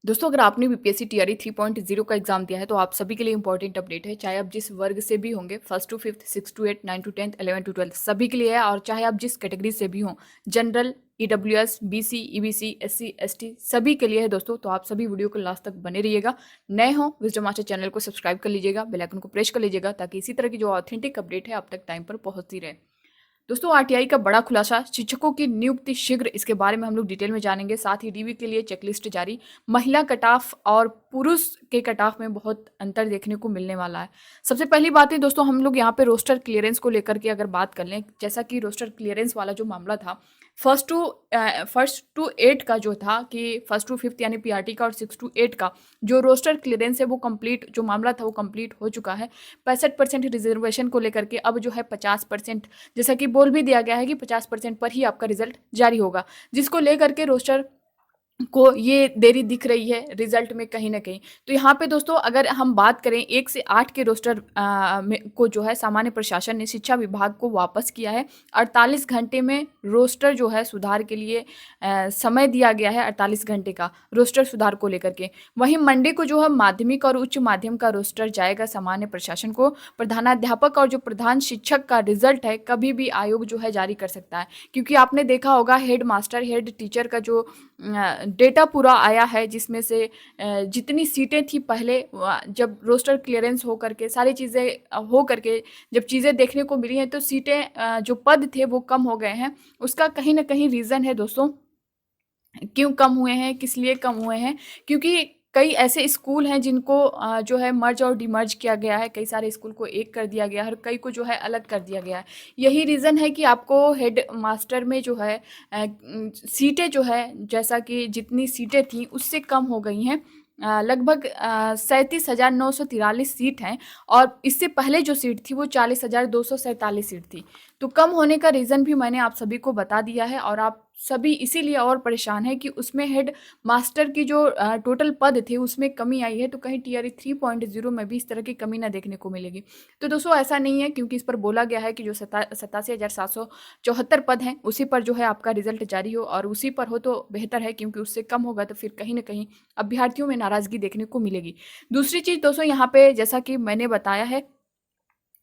दोस्तों, अगर आपने बीपीएससी टीआरई 3.0 का एग्जाम दिया है तो आप सभी के लिए इंपॉर्टेंट अपडेट है। चाहे आप जिस वर्ग से भी होंगे, first to fifth, six to eight, nine to tenth, 11 to 12, सभी के लिए है। और चाहे आप जिस कैटेगरी से भी हों, general, EWS, BC, EBC, SC, ST, सभी के लिए है दोस्तों। तो आप सभी वीडियो को लास्ट तक बने रहिएगा। नए हो विजडम मास्टर चैनल को सब्सक्राइब कर लीजिएगा, बेल आइकन को प्रेस कर लीजिएगा, ताकि इसी तरह की जो ऑथेंटिक अपडेट है आप तक टाइम पर पहुंचती रहे। दोस्तों, आरटीआई का बड़ा खुलासा, शिक्षकों की नियुक्ति शीघ्र, इसके बारे में हम लोग डिटेल में जानेंगे। साथ ही डीवी के लिए चेकलिस्ट जारी, महिला कट ऑफ और पुरुष के कट ऑफ में बहुत अंतर देखने को मिलने वाला है। सबसे पहली बात है दोस्तों, हम लोग यहाँ पे रोस्टर क्लियरेंस को लेकर के अगर बात कर लें, जैसा कि रोस्टर क्लियरेंस वाला जो मामला था, फर्स्ट टू एट का जो था कि फर्स्ट टू फिफ्थ यानी पीआरटी का, और सिक्स टू एट का जो रोस्टर क्लियरेंस है वो कंप्लीट, जो मामला था वो कंप्लीट हो चुका है। 65% रिजर्वेशन को लेकर के अब जो है 50%, जैसा कि बोल भी दिया गया है कि 50% पर ही आपका रिजल्ट जारी होगा, जिसको लेकर के रोस्टर को ये देरी दिख रही है रिजल्ट में कहीं न कहीं। तो यहाँ पे दोस्तों, अगर हम बात करें 1 से 8 के रोस्टर में को जो है सामान्य प्रशासन ने शिक्षा विभाग को वापस किया है। 48 घंटे में रोस्टर जो है सुधार के लिए समय दिया गया है, 48 घंटे का रोस्टर सुधार को लेकर के। वहीं मंडे को जो है माध्यमिक और उच्च माध्यम का रोस्टर जाएगा सामान्य प्रशासन को। प्रधानाध्यापक और जो प्रधान शिक्षक का रिजल्ट है कभी भी आयोग जो है जारी कर सकता है, क्योंकि आपने देखा होगा हेड मास्टर, हेड टीचर का जो डेटा पूरा आया है, जिसमें से जितनी सीटें थी पहले, जब रोस्टर क्लियरेंस हो करके सारी चीज़ें हो करके जब चीज़ें देखने को मिली हैं, तो सीटें जो पद थे वो कम हो गए हैं। उसका कहीं न कहीं रीज़न है दोस्तों, क्यों कम हुए हैं, किस लिए कम हुए हैं? क्योंकि कई ऐसे स्कूल हैं जिनको जो है मर्ज और डिमर्ज किया गया है, कई सारे स्कूल को एक कर दिया गया है और कई को जो है अलग कर दिया गया है। यही रीज़न है कि आपको हेड मास्टर में जो है सीटें जो है, जैसा कि जितनी सीटें थीं उससे कम हो गई हैं। लगभग 37,943 सीट हैं, और इससे पहले जो सीट थी वो 40,247 सीट थी। तो कम होने का रीज़न भी मैंने आप सभी को बता दिया है, और आप सभी इसीलिए और परेशान हैं कि उसमें हेड मास्टर की जो टोटल पद थे उसमें कमी आई है। तो कहीं टीआरई 3.0 में भी इस तरह की कमी ना देखने को मिलेगी। तो दोस्तों, ऐसा नहीं है, क्योंकि इस पर बोला गया है कि जो 87,774 पद हैं उसी पर जो है आपका रिजल्ट जारी हो, और उसी पर हो तो बेहतर है, क्योंकि उससे कम होगा तो फिर कहीं ना कहीं अभ्यर्थियों में नाराजगी देखने को मिलेगी। दूसरी चीज़ दोस्तों, यहाँ पे जैसा कि मैंने बताया है,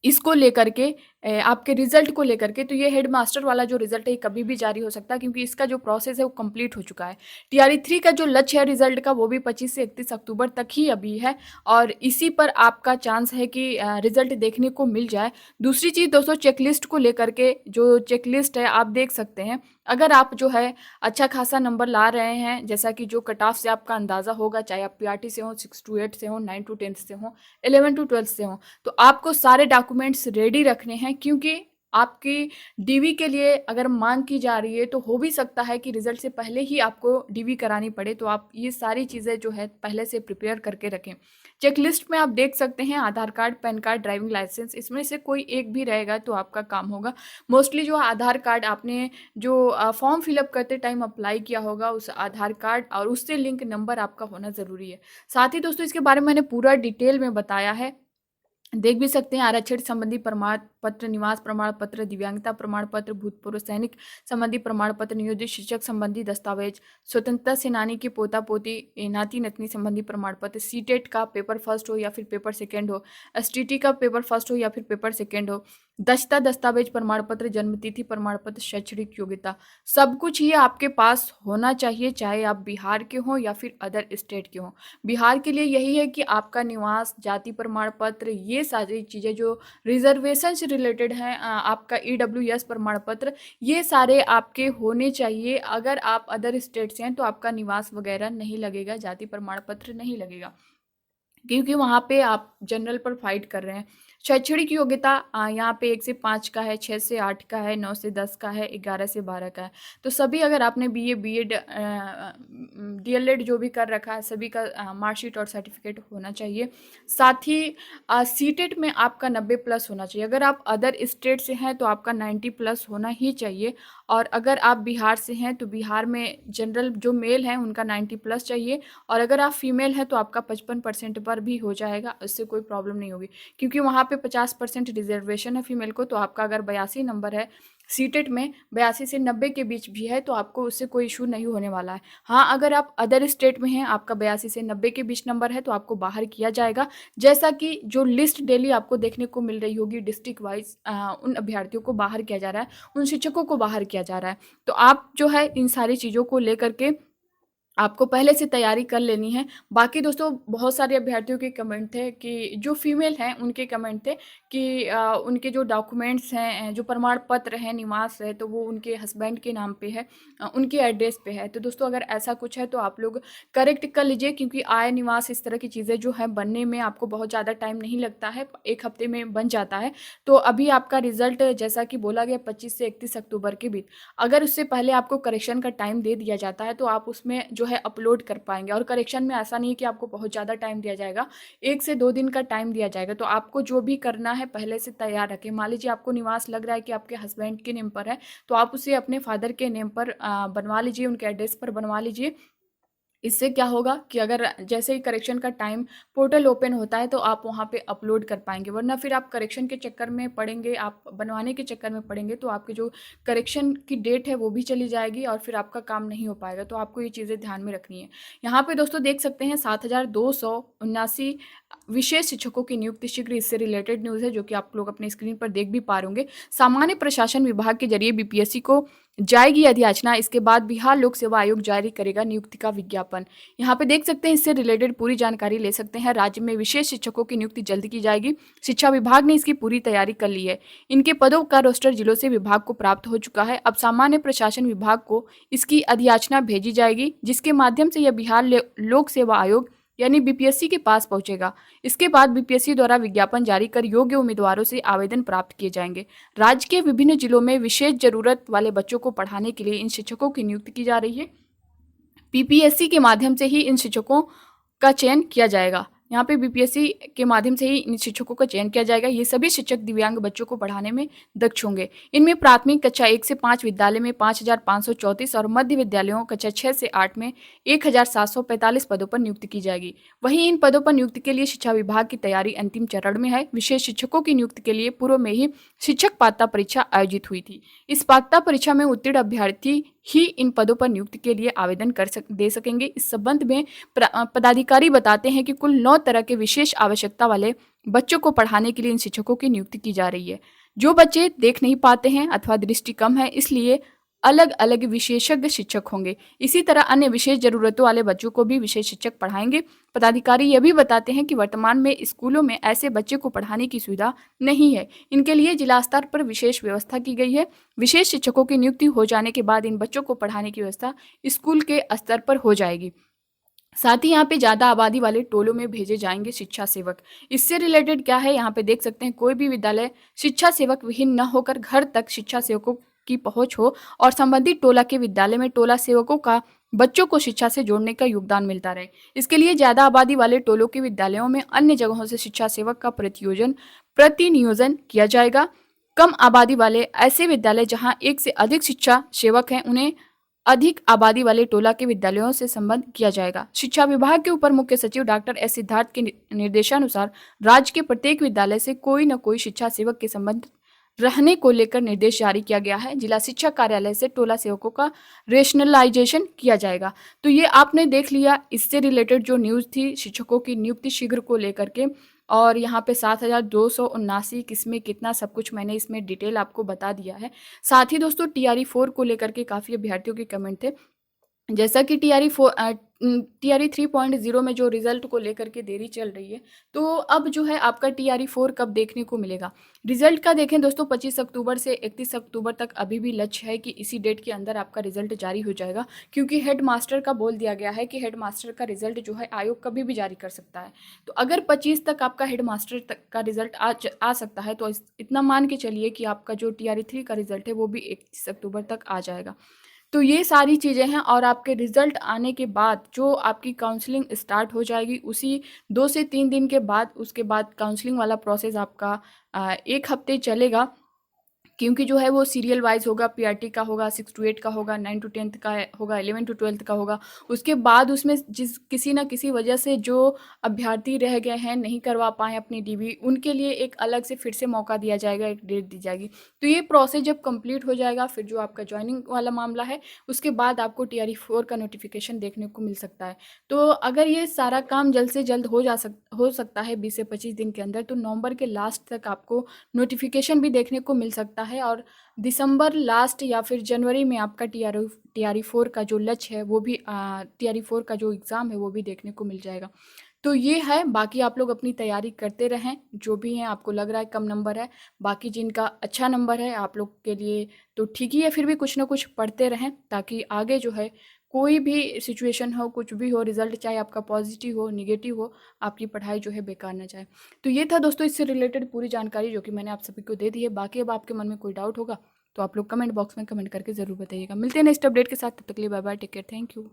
इसको लेकर के आपके रिजल्ट को लेकर के, तो ये हेडमास्टर वाला जो रिजल्ट है ये कभी भी जारी हो सकता है, क्योंकि इसका जो प्रोसेस है वो कंप्लीट हो चुका है। टीआरई 3 का जो लक्ष्य है रिजल्ट का वो भी 25 से 31 अक्टूबर तक ही अभी है, और इसी पर आपका चांस है कि रिजल्ट देखने को मिल जाए। दूसरी चीज़ दोस्तों, चेकलिस्ट को लेकर के, जो चेकलिस्ट है आप देख सकते हैं, अगर आप जो है अच्छा खासा नंबर ला रहे हैं, जैसा कि जो कट ऑफ से आपका अंदाज़ा होगा, चाहे आप पीआरटी से हो, 6 टू 8 से हो, 9 टू 10 से हो, 11 टू 12 से हो, तो आपको सारे डॉक्यूमेंट्स रेडी रखने हैं, क्योंकि आपकी डीवी के लिए अगर मांग की जा रही है तो हो भी सकता है कि रिजल्ट से पहले ही आपको डीवी करानी पड़े। तो आप ये सारी चीज़ें जो है पहले से प्रिपेयर करके रखें। चेकलिस्ट में आप देख सकते हैं Aadhaar card, PAN card, driving licence, इसमें से कोई एक भी रहेगा तो आपका काम होगा। मोस्टली जो आधार कार्ड आपने जो फॉर्म फिलअप करते टाइम अप्लाई किया होगा, उस आधार कार्ड और उससे लिंक नंबर आपका होना ज़रूरी है। साथ ही दोस्तों, इसके बारे में मैंने पूरा डिटेल में बताया है, देख भी सकते हैं। आरक्षण संबंधी प्रमाण पत्र, निवास प्रमाण पत्र, दिव्यांगता प्रमाण पत्र, भूतपूर्व सैनिक संबंधी प्रमाण पत्र, नियोजित शिक्षक संबंधी दस्तावेज, स्वतंत्रता सेनानी के पोता पोती, नाती नतनी संबंधी प्रमाण पत्र, सीटेट का पेपर फर्स्ट हो या फिर पेपर सेकेंड हो, एसटीटी का पेपर फर्स्ट हो या फिर पेपर सेकेंड हो, दस्ता दस्तावेज प्रमाण पत्र, जन्मतिथि प्रमाण पत्र, शैक्षणिक योग्यता, सब कुछ ये आपके पास होना चाहिए, चाहे आप बिहार के हों या फिर अदर स्टेट के हों। बिहार के लिए यही है कि आपका निवास, जाति प्रमाण पत्र, ये सारी चीज़ें जो रिजर्वेशन से रिलेटेड हैं, आपका ईडब्ल्यूएस प्रमाण पत्र, ये सारे आपके होने चाहिए। अगर आप अदर स्टेट से हैं तो आपका निवास वगैरह नहीं लगेगा, जाति प्रमाण पत्र नहीं लगेगा, क्योंकि वहाँ पे आप जनरल पर फाइट कर रहे हैं। शैक्षणिक योग्यता यहाँ पे 1 से 5 का है, 6 से 8 का है, 9 से 10 का है, 11 से 12 का है। तो सभी, अगर आपने बीए, बीएड, डीएलएड जो भी कर रखा है, सभी का मार्कशीट और सर्टिफिकेट होना चाहिए। साथ ही सीटेट में आपका 90 प्लस होना चाहिए। अगर आप अदर स्टेट से हैं तो आपका 90 प्लस होना ही चाहिए, और अगर आप बिहार से हैं तो बिहार में जनरल जो मेल हैं उनका 90 प्लस चाहिए, और अगर आप फीमेल हैं तो आपका 55% पर भी हो जाएगा, उससे कोई प्रॉब्लम नहीं होगी, क्योंकि वहाँ पे 50% रिजर्वेशन है फीमेल को। तो आपका अगर 82 नंबर है सीटेट में 82 से 90 के बीच भी है, तो आपको उससे कोई इश्यू नहीं होने वाला है। हाँ, अगर आप अदर स्टेट में हैं, आपका 82 से 90 के बीच नंबर है, तो आपको बाहर किया जाएगा। जैसा कि जो लिस्ट डेली आपको देखने को मिल रही होगी डिस्ट्रिक्ट वाइज़, उन अभ्यर्थियों को बाहर किया जा रहा है, उन शिक्षकों को बाहर किया जा रहा है। तो आप जो है इन सारी चीज़ों को लेकर के आपको पहले से तैयारी कर लेनी है। बाकी दोस्तों बहुत सारे अभ्यर्थियों के कमेंट थे कि जो फीमेल हैं उनके कमेंट थे कि उनके जो डॉक्यूमेंट्स हैं, जो प्रमाण पत्र है, निवास है, तो वो उनके हस्बैंड के नाम पे है, उनके एड्रेस पे है। तो दोस्तों अगर ऐसा कुछ है तो आप लोग करेक्ट कर लीजिए, क्योंकि आय, निवास इस तरह की चीज़ें जो है बनने में आपको बहुत ज़्यादा टाइम नहीं लगता है, 1 हफ्ते में बन जाता है। तो अभी आपका रिज़ल्ट जैसा कि बोला गया 25 से 31 अक्टूबर के बीच, अगर उससे पहले आपको करेक्शन का टाइम दे दिया जाता है तो आप उसमें जो है अपलोड कर पाएँगे। और करेक्शन में ऐसा नहीं है कि आपको बहुत ज़्यादा टाइम दिया जाएगा, 1 से 2 दिन का टाइम दिया जाएगा। तो आपको जो भी करना है पहले से तैयार रखें। मान लीजिए आपको निवास लग रहा है कि आपके हस्बैंड के नेम पर है, तो आप उसे अपने फादर के नेम पर बनवा लीजिए, उनके एड्रेस पर बनवा लीजिए। इससे क्या होगा कि अगर जैसे ही करेक्शन का टाइम पोर्टल ओपन होता है तो आप वहाँ पे अपलोड कर पाएँगे, वरना फिर आप करेक्शन के चक्कर में पड़ेंगे, आप बनवाने के चक्कर में पड़ेंगे, तो आपकी जो करेक्शन की डेट है वो भी चली जाएगी और फिर आपका काम नहीं हो पाएगा। तो आपको ये चीज़ें ध्यान में रखनी है। यहाँ पे दोस्तों देख सकते हैं 7,279 विशेष शिक्षकों की नियुक्ति शीघ्र, इससे रिलेटेड न्यूज़ है जो कि आप लोग अपने स्क्रीन पर देख भी पा रहे होंगे। सामान्य प्रशासन विभाग के जरिए बीपीएससी को जाएगी अधियाचना, इसके बाद बिहार लोक सेवा आयोग जारी करेगा नियुक्ति का विज्ञापन। यहाँ पे देख सकते हैं, इससे रिलेटेड पूरी जानकारी ले सकते हैं। राज्य में विशेष शिक्षकों की नियुक्ति जल्द की जाएगी। शिक्षा विभाग ने इसकी पूरी तैयारी कर ली है। इनके पदों का रोस्टर जिलों से विभाग को प्राप्त हो चुका है। अब सामान्य प्रशासन विभाग को इसकी अधियाचना भेजी जाएगी, जिसके माध्यम से यह बिहार लोक सेवा आयोग यानी बीपीएससी के पास पहुंचेगा। इसके बाद बीपीएससी द्वारा विज्ञापन जारी कर योग्य उम्मीदवारों से आवेदन प्राप्त किए जाएंगे। राज्य के विभिन्न जिलों में विशेष जरूरत वाले बच्चों को पढ़ाने के लिए इन शिक्षकों की नियुक्ति की जा रही है। बीपीएससी के माध्यम से ही इन शिक्षकों का चयन किया जाएगा। यहाँ पे बीपीएससी के माध्यम से ही इन शिक्षकों का चयन किया जाएगा। ये सभी शिक्षक दिव्यांग बच्चों को पढ़ाने में दक्ष होंगे। इनमें प्राथमिक कक्षा 1 से 5 विद्यालय में 5,534 और मध्य विद्यालयों कक्षा 6 से 8 में 1,745 पदों पर नियुक्ति की जाएगी। वहीं इन पदों पर नियुक्ति के लिए शिक्षा विभाग की तैयारी अंतिम चरण में है। विशेष शिक्षकों की नियुक्ति के लिए पूर्व में ही शिक्षक पात्रता परीक्षा आयोजित हुई थी। इस पात्रता परीक्षा में उत्तीर्ण अभ्यर्थी ही इन पदों पर नियुक्ति के लिए आवेदन दे सकेंगे। इस संबंध में पदाधिकारी बताते हैं कि कुल 9 तरह के विशेष आवश्यकता वाले बच्चों को पढ़ाने के लिए इन शिक्षकों की नियुक्ति की जा रही है। जो बच्चे देख नहीं पाते हैं अथवा दृष्टि कम है, इसलिए अलग अलग विशेषज्ञ शिक्षक होंगे। इसी तरह अन्य विशेष जरूरतों वाले बच्चों को भी विशेष शिक्षक पढ़ाएंगे। पदाधिकारी यह भी बताते हैं कि वर्तमान में स्कूलों में ऐसे बच्चे को पढ़ाने की सुविधा नहीं है। इनके लिए जिला स्तर पर विशेष व्यवस्था की गई है। विशेष शिक्षकों की नियुक्ति हो जाने के बाद इन बच्चों को पढ़ाने की व्यवस्था स्कूल के स्तर पर हो जाएगी। साथ ही यहाँ पे ज़्यादा आबादी वाले टोलों में भेजे जाएंगे शिक्षा सेवक। इससे रिलेटेड क्या है, यहाँ पे देख सकते हैं, कोई भी विद्यालय शिक्षा सेवक विहीन न होकर घर तक शिक्षा सेवकों की पहुंच हो और संबंधित टोला के विद्यालय में टोला सेवकों का बच्चों को शिक्षा से जोड़ने का योगदान मिलता रहे। इसके लिए ज़्यादा आबादी वाले टोलों के विद्यालयों में अन्य जगहों से शिक्षा सेवक का प्रतिनियोजन किया जाएगा। कम आबादी वाले ऐसे विद्यालय जहाँ एक से अधिक शिक्षा सेवक हैं, उन्हें अधिक आबादी वाले टोला के विद्यालयों से संबद्ध किया जाएगा। शिक्षा विभाग के ऊपर मुख्य सचिव डॉक्टर एस सिद्धार्थ के निर्देशानुसार राज्य के प्रत्येक विद्यालय से कोई न कोई शिक्षा सेवक के संबंध रहने को लेकर निर्देश जारी किया गया है। जिला शिक्षा कार्यालय से टोला सेवकों का रेशनलाइजेशन किया जाएगा। तो ये आपने देख लिया इससे रिलेटेड जो न्यूज़ थी शिक्षकों की नियुक्ति शीघ्र को लेकर के, और यहाँ पे 7,279 किसमें कितना सब कुछ मैंने इसमें डिटेल आपको बता दिया है। साथ ही दोस्तों टीआरई 4 को लेकर के काफ़ी अभ्यर्थियों के कमेंट थे। जैसा कि टीआरई 3.0 में जो रिजल्ट को लेकर के देरी चल रही है, तो अब जो है आपका टीआरई 4 कब देखने को मिलेगा। रिजल्ट का देखें दोस्तों 25 अक्टूबर से 31 अक्टूबर तक अभी भी लक्ष्य है कि इसी डेट के अंदर आपका रिजल्ट जारी हो जाएगा, क्योंकि हेड मास्टर का बोल दिया गया है कि हेड मास्टर का रिजल्ट जो है आयोग कभी भी जारी कर सकता है। तो अगर 25 तक आपका हेड मास्टर तक का रिजल्ट आ सकता है, तो इतना मान के चलिए कि आपका जो टीआरई 3 का रिजल्ट है वो भी 31 अक्टूबर तक आ जाएगा। तो ये सारी चीज़ें हैं, और आपके रिज़ल्ट आने के बाद जो आपकी काउंसलिंग स्टार्ट हो जाएगी, उसी 2 से 3 दिन के बाद उसके बाद काउंसलिंग वाला प्रोसेस आपका 1 हफ्ते चलेगा क्योंकि जो है वो सीरियल वाइज होगा, पीआरटी का होगा, 6 to 8 का होगा, 9 to 10 का होगा, 11 to 12 का होगा। उसके बाद उसमें जिस किसी न किसी वजह से जो अभ्यर्थी रह गए हैं, नहीं करवा पाए अपनी डीबी, उनके लिए एक अलग से फिर से मौका दिया जाएगा, एक डेट दी जाएगी। तो ये प्रोसेस जब कंप्लीट हो जाएगा, फिर जो आपका जॉइनिंग वाला मामला है, उसके बाद आपको टीआरई 4 का नोटिफिकेशन देखने को मिल सकता है। तो अगर ये सारा काम जल्द से जल्द हो सकता है 20 से 25 दिन के अंदर, तो नवंबर के लास्ट तक आपको नोटिफिकेशन भी देखने को मिल सकता है और दिसंबर लास्ट या फिर जनवरी में आपका टीआरई 4 का जो लक्ष्य है वो भी टीआरई 4 का जो एग्ज़ाम है वो भी देखने को मिल जाएगा। तो ये है, बाकी आप लोग अपनी तैयारी करते रहें, जो भी हैं आपको लग रहा है कम नंबर है, बाकी जिनका अच्छा नंबर है आप लोग के लिए तो ठीक ही है, फिर भी कुछ ना कुछ पढ़ते रहें ताकि आगे जो है कोई भी सिचुएशन हो, कुछ भी हो, रिज़ल्ट चाहे आपका पॉजिटिव हो, नेगेटिव हो, आपकी पढ़ाई जो है बेकार ना जाए। तो ये था दोस्तों इससे रिलेटेड पूरी जानकारी जो कि मैंने आप सभी को दे दी है। बाकी अब आपके मन में कोई डाउट होगा तो आप लोग कमेंट बॉक्स में कमेंट करके ज़रूर बताइएगा। मिलते हैं नेक्स्ट अपडेट के साथ, तब तक के लिए bye bye, take care, thank you.